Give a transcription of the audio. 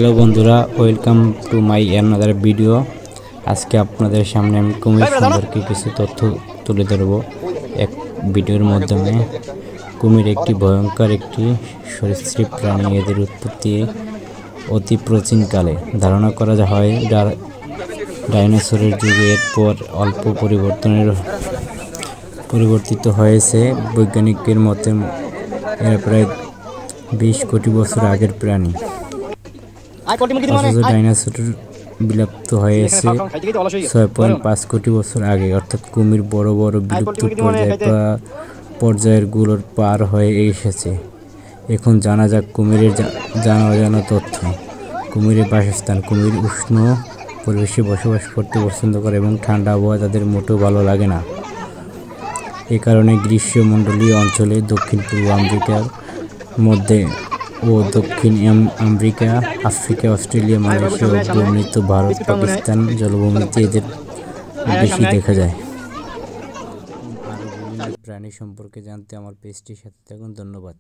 Hello বন্ধুরা, welcome to my another video. আজকে আপনাদের সামনে আমি কুমির সম্পর্কে কিছু তথ্য তুলে ধরব এক ভিডিওর মাধ্যমে। কুমির একটি ভয়ঙ্কর একটি সরীসৃপ প্রাণী। এদের উৎপত্তি অতি প্রাচীনকালে। ধারণা করা হয় ডাইনোসরের যুগে। এরপর অল্প পরিবর্তিত হয়েছে। বৈজ্ঞানিকের মতে এরা প্রায় 20 কোটি বছর আগের প্রাণী। অথচ ডাইনোসর বিলুপ্ত হয়েছে 6.5 কোটি বছর আগে। অর্থাৎ কুমির বড় বড় বিলুপ্ত পর্যায়ের গুলোর পার হয়ে এসেছে। এখন জানা যাক কুমিরের অজানা তথ্য। কুমিরের বাসস্থান। কুমির উষ্ণ পরিবেশে বসবাস করতে পছন্দ করে এবং ঠান্ডা আবহাওয়া তাদের মোটেও ভালো লাগে না। এ কারণে গ্রীষ্মমণ্ডলীয় অঞ্চলে দক্ষিণ পূর্ব আমেরিকার মধ্যে ও দক্ষিণ আমেরিকা, আফ্রিকা, অস্ট্রেলিয়া, মালয়েশিয়া ও বর্ণিত ভারত, পাকিস্তান জলভূমিতে এদের বেশি দেখা যায়। আরও বিভিন্ন প্রাণী সম্পর্কে জানতে আমার পেজটির সাথে থাকুন। ধন্যবাদ।